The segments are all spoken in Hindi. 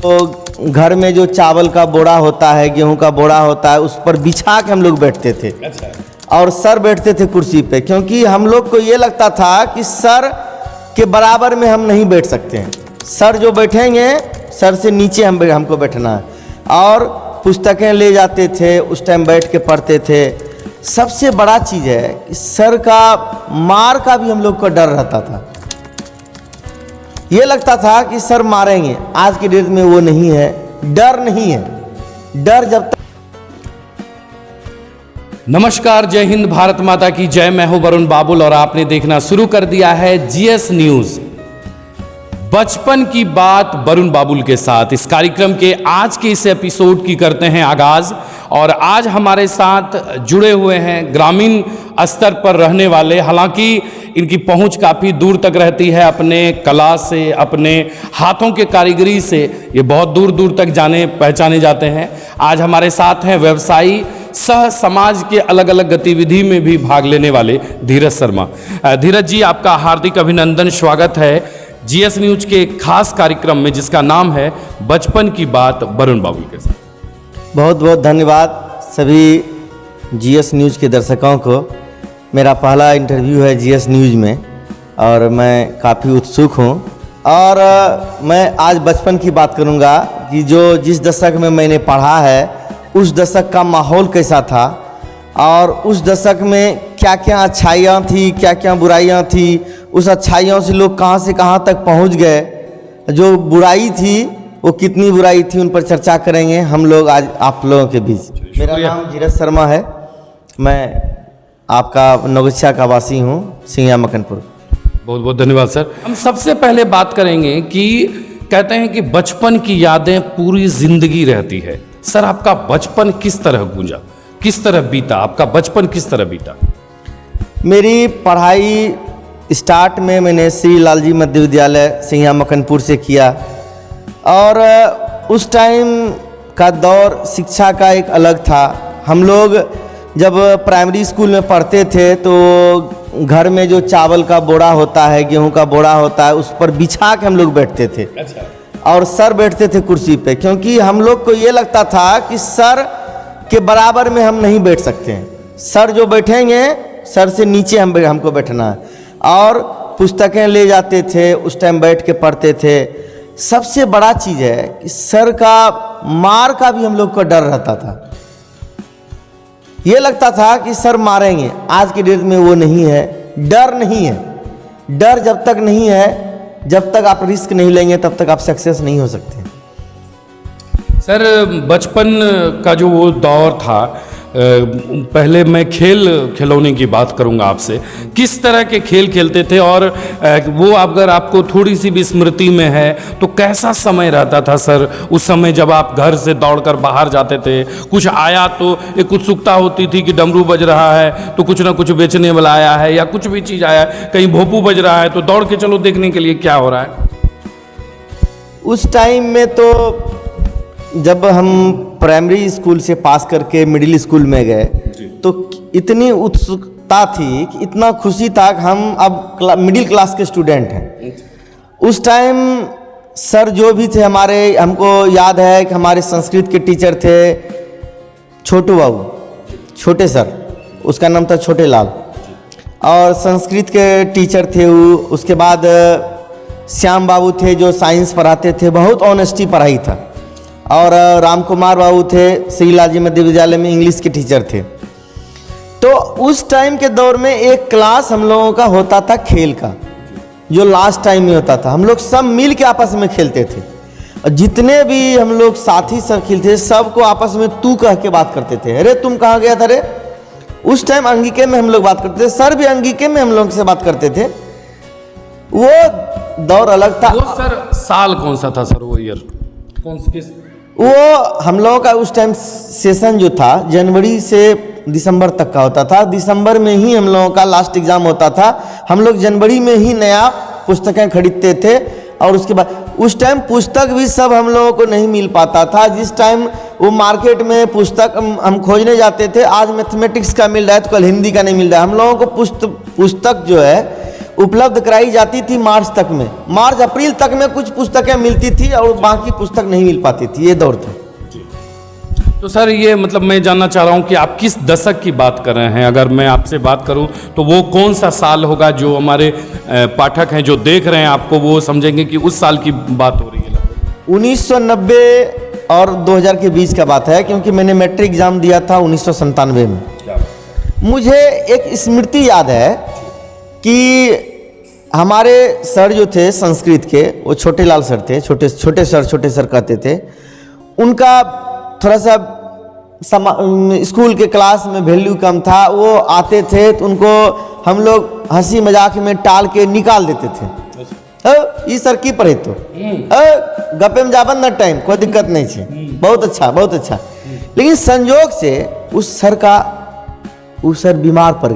तो घर में जो चावल का बोरा होता है, गेहूं का बोरा होता है, उस पर बिछा के हम लोग बैठते थे। अच्छा। और सर बैठते थे कुर्सी पे, क्योंकि हम लोग को ये लगता था कि सर के बराबर में हम नहीं बैठ सकते हैं। सर जो बैठेंगे, सर से नीचे हमको बैठना है। और पुस्तकें ले जाते थे, उस टाइम बैठ के पढ़ते थे। सबसे बड़ा चीज़ है कि सर का मार का भी हम लोग को डर रहता था। ये लगता था कि सर मारेंगे। आज की डेट में वो नहीं है, डर नहीं है। डर जब तक। नमस्कार, जय हिंद, भारत माता की जय। मैं हूं वरुण बाबुल और आपने देखना शुरू कर दिया है जीएस न्यूज। बचपन की बात वरुण बाबुल के साथ इस कार्यक्रम के आज के इस एपिसोड की करते हैं आगाज। और आज हमारे साथ जुड़े हुए हैं ग्रामीण स्तर पर रहने वाले, हालांकि इनकी पहुंच काफ़ी दूर तक रहती है। अपने कला से, अपने हाथों के कारीगरी से ये बहुत दूर दूर तक जाने पहचाने जाते हैं। आज हमारे साथ हैं व्यवसायी, सह समाज के अलग अलग गतिविधि में भी भाग लेने वाले धीरज शर्मा। धीरज जी, आपका हार्दिक अभिनंदन, स्वागत है जीएस न्यूज के खास कार्यक्रम में जिसका नाम है बचपन की बात वरुण बाबुल के साथ। बहुत बहुत धन्यवाद सभी जीएस न्यूज़ के दर्शकों को। मेरा पहला इंटरव्यू है जीएस न्यूज़ में और मैं काफ़ी उत्सुक हूँ। और मैं आज बचपन की बात करूँगा कि जिस दशक में मैंने पढ़ा है उस दशक का माहौल कैसा था, और उस दशक में क्या क्या अच्छाइयाँ थी, क्या क्या बुराइयाँ थी। उस अच्छाइयों से लोग कहाँ से कहाँ तक पहुँच गए। जो बुराई थी वो कितनी बुराई थी, उन पर चर्चा करेंगे हम लोग आज आप लोगों के बीच। मेरा नाम धीरज शर्मा है, मैं आपका नौगछिया का वासी हूँ, सिंघिया मकनपुर। बहुत बहुत धन्यवाद सर। हम सबसे पहले बात करेंगे कि कहते हैं कि बचपन की यादें पूरी जिंदगी रहती है। सर, आपका बचपन किस तरह गूंजा, किस तरह बीता, आपका बचपन किस तरह बीता? मेरी पढ़ाई स्टार्ट में मैंने श्री लालजी मध्य विद्यालय सिंघिया मकनपुर से किया। और उस टाइम का दौर शिक्षा का एक अलग था। हम लोग जब प्राइमरी स्कूल में पढ़ते थे तो घर में जो चावल का बोरा होता है, गेहूं का बोरा होता है, उस पर बिछा के हम लोग बैठते थे। अच्छा। और सर बैठते थे कुर्सी पे, क्योंकि हम लोग को ये लगता था कि सर के बराबर में हम नहीं बैठ सकते हैं। सर जो बैठेंगे, सर से नीचे हमको बैठना है। और पुस्तकें ले जाते थे, उस टाइम बैठ के पढ़ते थे। सबसे बड़ा चीज़ है कि सर का मार का भी हम लोग को डर रहता था। ये लगता था कि सर मारेंगे। आज की डेट में वो नहीं है, डर नहीं है। डर जब तक नहीं है, जब तक आप रिस्क नहीं लेंगे तब तक आप सक्सेस नहीं हो सकते। सर, बचपन का जो वो दौर था, पहले मैं खिलौने की बात करूंगा आपसे। किस तरह के खेल खेलते थे, और वो अगर आपको थोड़ी सी भी स्मृति में है तो कैसा समय रहता था सर उस समय जब आप घर से दौड़कर बाहर जाते थे? कुछ आया तो एक उत्सुकता होती थी कि डमरू बज रहा है तो कुछ ना कुछ बेचने वाला आया है, या कुछ भी चीज़ आया, कहीं भोपू बज रहा है तो दौड़ के चलो देखने के लिए क्या हो रहा है। उस टाइम में तो जब हम प्राइमरी स्कूल से पास करके मिडिल स्कूल में गए तो इतनी उत्सुकता थी कि इतना खुशी था कि हम अब मिडिल क्लास के स्टूडेंट हैं। उस टाइम सर जो भी थे हमारे, हमको याद है कि हमारे संस्कृत के टीचर थे छोटू बाबू, छोटे सर, उसका नाम था छोटे लाल। और संस्कृत के टीचर थे वो। उसके बाद श्याम बाबू थे जो साइंस पढ़ाते थे, बहुत ऑनेस्टी पढ़ाई था। और राम कुमार बाबू थे, श्री लालजी मध्य विद्यालय में इंग्लिश के टीचर थे। तो उस टाइम के दौर में एक क्लास हम लोगों का होता था खेल का, जो लास्ट टाइम में होता था। हम लोग सब मिल के आपस में खेलते थे, और जितने भी हम लोग साथी सब खेलते थे सबको आपस में तू कह के बात करते थे। अरे तुम कहाँ गया था रे? उस टाइम अंगिके में हम लोग बात करते थे, सर भी अंगिके में हम लोग से बात करते थे। वो दौर अलग था। वो सर साल कौन सा था सर, वो ईयर कौन सा? वो हम लोगों का उस टाइम सेशन जो था जनवरी से दिसंबर तक का होता था। दिसंबर में ही हम लोगों का लास्ट एग्जाम होता था। हम लोग जनवरी में ही नया पुस्तकें खरीदते थे। और उसके बाद उस टाइम पुस्तक भी सब हम लोगों को नहीं मिल पाता था। जिस टाइम वो मार्केट में पुस्तक हम खोजने जाते थे, आज मैथमेटिक्स का मिल रहा है तो कल हिंदी का नहीं मिल रहा है। हम लोगों को पुस्तक जो है उपलब्ध कराई जाती थी मार्च तक में, मार्च अप्रैल तक में कुछ पुस्तकें मिलती थी और बाकी पुस्तक नहीं मिल पाती थी, ये दौर था। तो सर ये मतलब मैं जानना चाह रहा हूँ कि आप किस दशक की बात कर रहे हैं। अगर मैं आपसे बात करूँ तो वो कौन सा साल होगा जो हमारे पाठक हैं जो देख रहे हैं आपको वो समझेंगे कि उस साल की बात हो रही है? 1990 और 2000 के बीच का बात है, क्योंकि मैंने मैट्रिक एग्जाम दिया था 1997 में। मुझे एक स्मृति याद है कि हमारे सर जो थे संस्कृत के, वो छोटे लाल सर थे, छोटे सर कहते थे। उनका थोड़ा सा स्कूल के क्लास में वैल्यू कम था। वो आते थे तो उनको हम लोग हंसी मजाक में टाल के निकाल देते थे। ये सर की पढ़े तो गपे में जाबन ना टाइम, कोई दिक्कत नहीं है, बहुत अच्छा बहुत अच्छा। लेकिन संजोग से उस सर बीमार पड़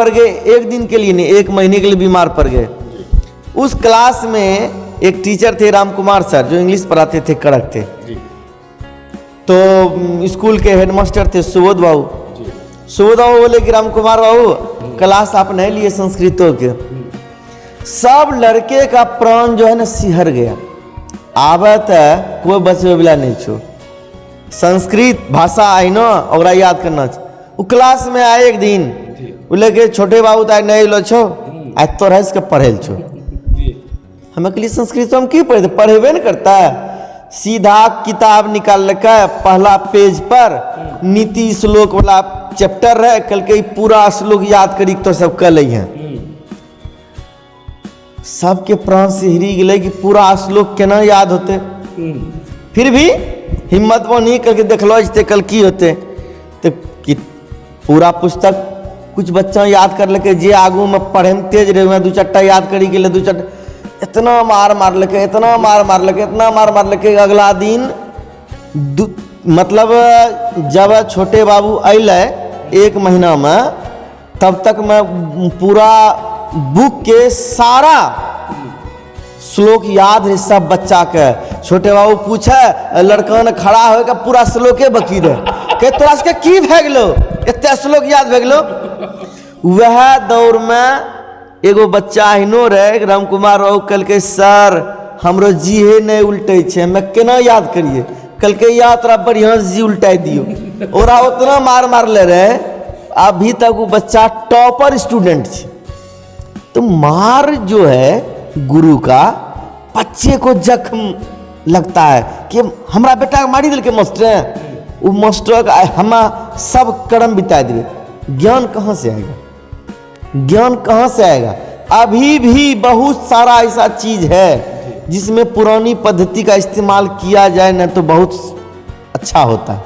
गए, एक दिन के लिए नहीं, 1 महीने के लिए बीमार पड़ गए। उस क्लास में एक टीचर थे राम कुमार सर, जो इंग्लिश पढ़ाते थे, कड़क थे। तो स्कूल के हेडमास्टर थे सुबोध बाबू बोले कि राम कुमार बाबू क्लास आप नहीं लिए संस्कृतों के। सब लड़के का प्राण जो है ना सिहर गया। आवत कोई बचवे वाला नहीं छो, संस्कृत भाषा आई ना और याद करना। वो क्लास में आए एक दिन, बोले कि छोटे बाबू तो नहीं लो छो, आज तो रह पढ़े छो। हमें के लिए संस्कृत हम की पढ़े, पढ़ेबे न करता है। सीधा किताब निकाल के पहला पेज पर नीति श्लोक वाला चैप्टर है, कल के पूरा श्लोक याद करी तो सब कल हैं। सबके प्राण से हिरी गए कि पूरा श्लोक केना याद होते। फिर भी हिम्मत वो नहीं करके देख लो जते कल की होते। तो कि पूरा पुस्तक कुछ बच्चा याद कर लेके, जे आगू में पढ़े में तेज रहे, 2-4 याद करी के लिए 2-4 इतना मार लेके, इतना मार लेके अगला दिन मतलब जब छोटे बाबू अले 1 महीना में, तब तक मैं पूरा बुक के सारा श्लोक याद है सब बच्चा के। छोटे बाबू पूछे, लड़का ने खड़ा होकर पूरा श्लोके बकी दे के तोरा से की भे गेलो, इतना श्लोक याद भे गेलो। वह दौर में एगो बच्चा हिनो रहे राम कुमार बाबू, कल के सर हमरो जी है नहीं उल्टे छे, मैं केना याद करिए। कल के या तोरा बढ़िया जी उल्टा दियो। और उतना मार ले रहे, अभी तक वो बच्चा टॉपर स्टूडेंट छे। तो मार जो है गुरु का, बच्चे को जख्म लगता है कि हमारा बेटा मारी दिल के मास्टर, वो मास्टर का हम सब कर्म बिता देवे। ज्ञान कहाँ से आएगा, ज्ञान कहाँ से आएगा? अभी भी बहुत सारा ऐसा चीज है जिसमें पुरानी पद्धति का इस्तेमाल किया जाए ना तो बहुत अच्छा होता है।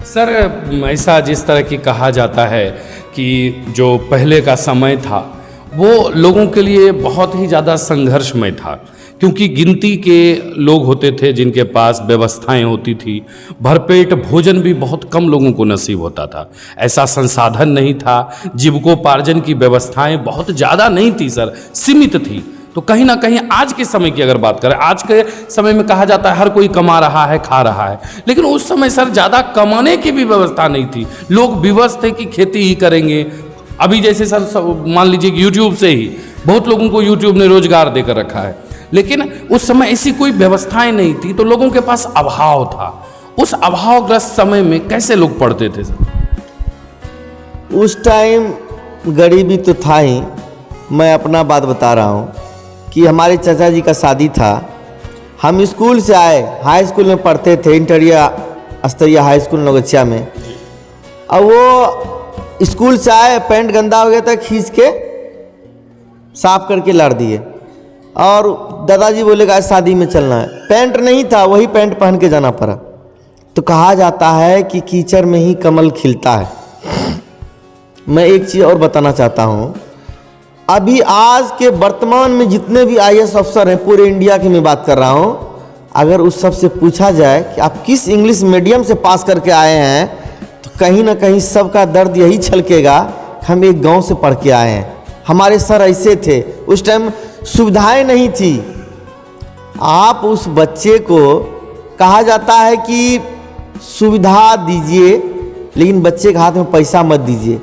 सर ऐसा जिस तरह की कहा जाता है कि जो पहले का समय था वो लोगों के लिए बहुत ही ज़्यादा संघर्षमय था, क्योंकि गिनती के लोग होते थे जिनके पास व्यवस्थाएं होती थी। भरपेट भोजन भी बहुत कम लोगों को नसीब होता था। ऐसा संसाधन नहीं था, जीविकोपार्जन की व्यवस्थाएं बहुत ज़्यादा नहीं थी सर, सीमित थी। तो कहीं ना कहीं आज के समय की अगर बात करें, आज के समय में कहा जाता है हर कोई कमा रहा है, खा रहा है, लेकिन उस समय सर ज़्यादा कमाने की भी व्यवस्था नहीं थी। लोग विवश थे कि खेती ही करेंगे। अभी जैसे सर मान लीजिए कि यूट्यूब से ही बहुत लोगों को यूट्यूब ने रोजगार देकर रखा है, लेकिन उस समय ऐसी कोई व्यवस्थाएं नहीं थी, तो लोगों के पास अभाव था। उस अभावग्रस्त समय में कैसे लोग पढ़ते थे सर? उस टाइम गरीबी तो था ही। मैं अपना बात बता रहा हूँ कि हमारे चाचा जी का शादी था। हम स्कूल से आए, हाई स्कूल में पढ़ते थे, इंटरिया स्तरीय हाई स्कूल नौगछिया में। अब वो स्कूल से आए, पैंट गंदा हो गया था, खींच के साफ करके लाड़ दिए और दादाजी बोले आज शादी में चलना है। पैंट नहीं था, वही पैंट पहन के जाना पड़ा। तो कहा जाता है कि कीचड़ में ही कमल खिलता है। मैं एक चीज़ और बताना चाहता हूँ, अभी आज के वर्तमान में जितने भी IAS अफसर हैं पूरे इंडिया की मैं बात कर रहा हूँ, अगर उस सब से पूछा जाए कि आप किस इंग्लिश मीडियम से पास करके आए हैं, तो कहीं ना कहीं सबका दर्द यही छलकेगा कि हम एक गांव से पढ़ के आए हैं, हमारे सर ऐसे थे। उस टाइम सुविधाएं नहीं थी। आप उस बच्चे को कहा जाता है कि सुविधा दीजिए, लेकिन बच्चे के हाथ में पैसा मत दीजिए।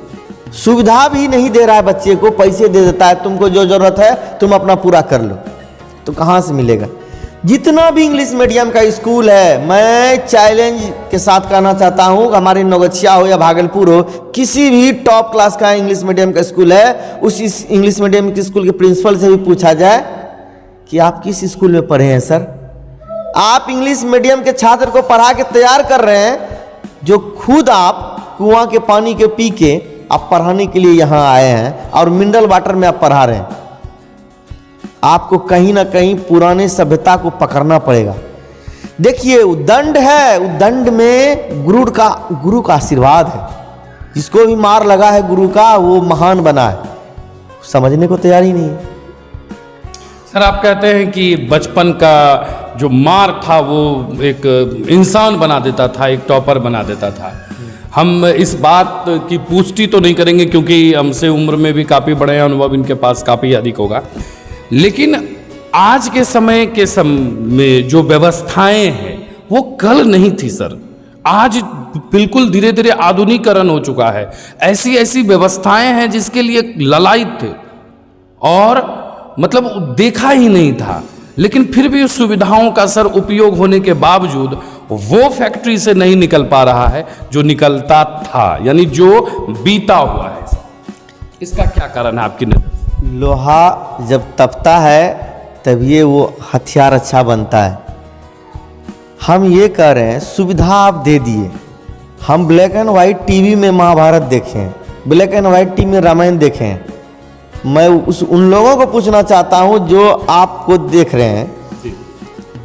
सुविधा भी नहीं दे रहा है बच्चे को, पैसे दे देता है, तुमको जो जरूरत है तुम अपना पूरा कर लो, तो कहाँ से मिलेगा। जितना भी इंग्लिश मीडियम का स्कूल है, मैं चैलेंज के साथ कहना चाहता हूँ, हमारे नौगछिया हो या भागलपुर हो, किसी भी टॉप क्लास का इंग्लिश मीडियम का स्कूल है, उस इंग्लिश मीडियम के स्कूल के प्रिंसिपल से भी पूछा जाए कि आप किस स्कूल में पढ़े हैं सर। आप इंग्लिश मीडियम के छात्र को पढ़ा के तैयार कर रहे हैं, जो खुद आप कुआं के पानी के पी के आप पढ़ाने के लिए यहाँ आए हैं और मिनरल वाटर में आप पढ़ा रहे हैं। आपको कहीं ना कहीं पुराने सभ्यता को पकड़ना पड़ेगा। देखिए दंड है, दंड में गुरु का आशीर्वाद है। जिसको भी मार लगा है गुरु का, वो महान बना है, समझने को तैयार ही नहीं है। सर आप कहते हैं कि बचपन का जो मार था वो एक इंसान बना देता था, एक टॉपर बना देता था। हम इस बात की पुष्टि तो नहीं करेंगे क्योंकि हमसे उम्र में भी काफ़ी बड़े हैं, अनुभव इनके पास काफ़ी अधिक होगा, लेकिन आज के समय में जो व्यवस्थाएं हैं वो कल नहीं थी सर। आज बिल्कुल धीरे धीरे आधुनिकीकरण हो चुका है। ऐसी ऐसी व्यवस्थाएं हैं जिसके लिए ललायत थे और मतलब देखा ही नहीं था, लेकिन फिर भी उस सुविधाओं का सर उपयोग होने के बावजूद वो फैक्ट्री से नहीं निकल पा रहा है जो निकलता था, यानी जो बीता हुआ है। इसका क्या कारण है आपकी नजर? लोहा जब तपता है तभी वो हथियार अच्छा बनता है। हम ये कह रहे हैं सुविधा आप दे दिए, हम ब्लैक एंड वाइट टीवी में महाभारत देखें, ब्लैक एंड वाइट टीवी में रामायण देखें। मैं उन लोगों को पूछना चाहता हूं जो आपको देख रहे हैं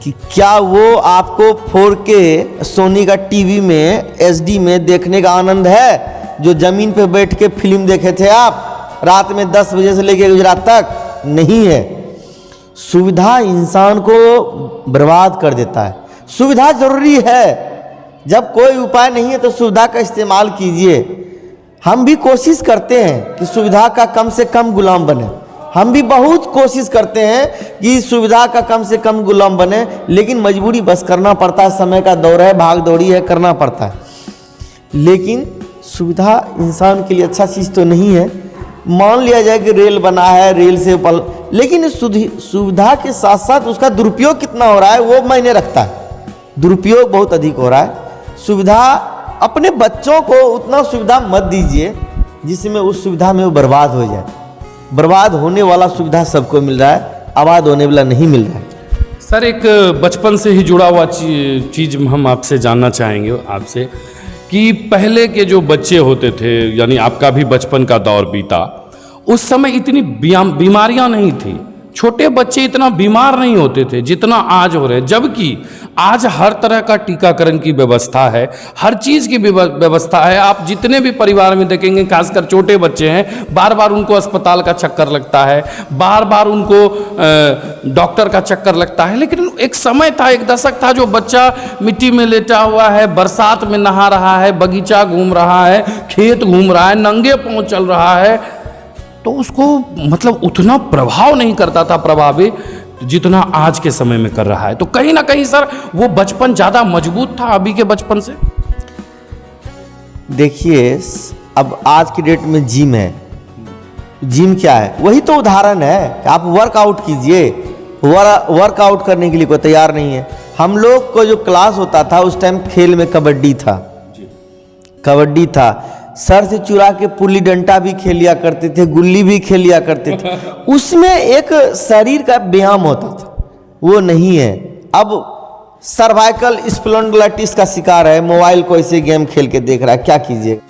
कि क्या वो आपको 4K सोनी का टीवी में HD में देखने का आनंद है जो जमीन पे बैठ के फिल्म देखे थे आप रात में 10 बजे से लेकर गुजरात तक? नहीं है। सुविधा इंसान को बर्बाद कर देता है। सुविधा जरूरी है, जब कोई उपाय नहीं है तो सुविधा का इस्तेमाल कीजिए। हम भी कोशिश करते हैं कि सुविधा का कम से कम गुलाम बने, हम भी बहुत कोशिश करते हैं कि सुविधा का कम से कम गुलाम बने, लेकिन मजबूरी बस करना पड़ता है। समय का दौर है, भाग दौड़ी है, करना पड़ता है। लेकिन सुविधा इंसान के लिए अच्छा चीज़ तो नहीं है। मान लिया जाए कि रेल बना है, रेल से लेकिन सुविधा के साथ साथ उसका दुरुपयोग कितना हो रहा है वो मायने रखता है। दुरुपयोग बहुत अधिक हो रहा है। सुविधा, अपने बच्चों को उतना सुविधा मत दीजिए जिसमें उस सुविधा में वो बर्बाद हो जाए। बर्बाद होने वाला सुविधा सबको मिल रहा है, आबाद होने वाला नहीं मिल रहा है। सर एक बचपन से ही जुड़ा हुआ चीज़ हम आपसे जानना चाहेंगे आपसे कि पहले के जो बच्चे होते थे, यानी आपका भी बचपन का दौर बीता, उस समय इतनी बीमारियां नहीं थी, छोटे बच्चे इतना बीमार नहीं होते थे जितना आज हो रहे हैं। जबकि आज हर तरह का टीकाकरण की व्यवस्था है, हर चीज़ की व्यवस्था है। आप जितने भी परिवार में देखेंगे, खासकर छोटे बच्चे हैं, बार बार उनको अस्पताल का चक्कर लगता है, बार बार उनको डॉक्टर का चक्कर लगता है। लेकिन एक समय था, एक दशक था, जो बच्चा मिट्टी में लेटा हुआ है, बरसात में नहा रहा है, बगीचा घूम रहा है, खेत घूम रहा है, नंगे पांव चल रहा है, तो उसको मतलब उतना प्रभाव नहीं करता था, प्रभावी जितना आज के समय में कर रहा है। तो कहीं ना कहीं सर वो बचपन ज़्यादा मजबूत था अभी के बचपन से। देखिए अब आज की डेट में जिम है, जिम क्या है? वही तो उदाहरण है कि आप वर्कआउट कीजिए। वर्कआउट करने के लिए कोई तैयार नहीं है। हम लोग को जो क्लास होता था उस टाइम खेल में कबड्डी था, कबड्डी था, सर से चुरा के पुल्ली डंडा भी खेल लिया करते थे, गुल्ली भी खेल लिया करते थे। उसमें एक शरीर का व्यायाम होता था, वो नहीं है। अब सर्वाइकल स्पॉन्डिलाइटिस का शिकार है, मोबाइल को ऐसे गेम खेल के देख रहा है, क्या कीजिए।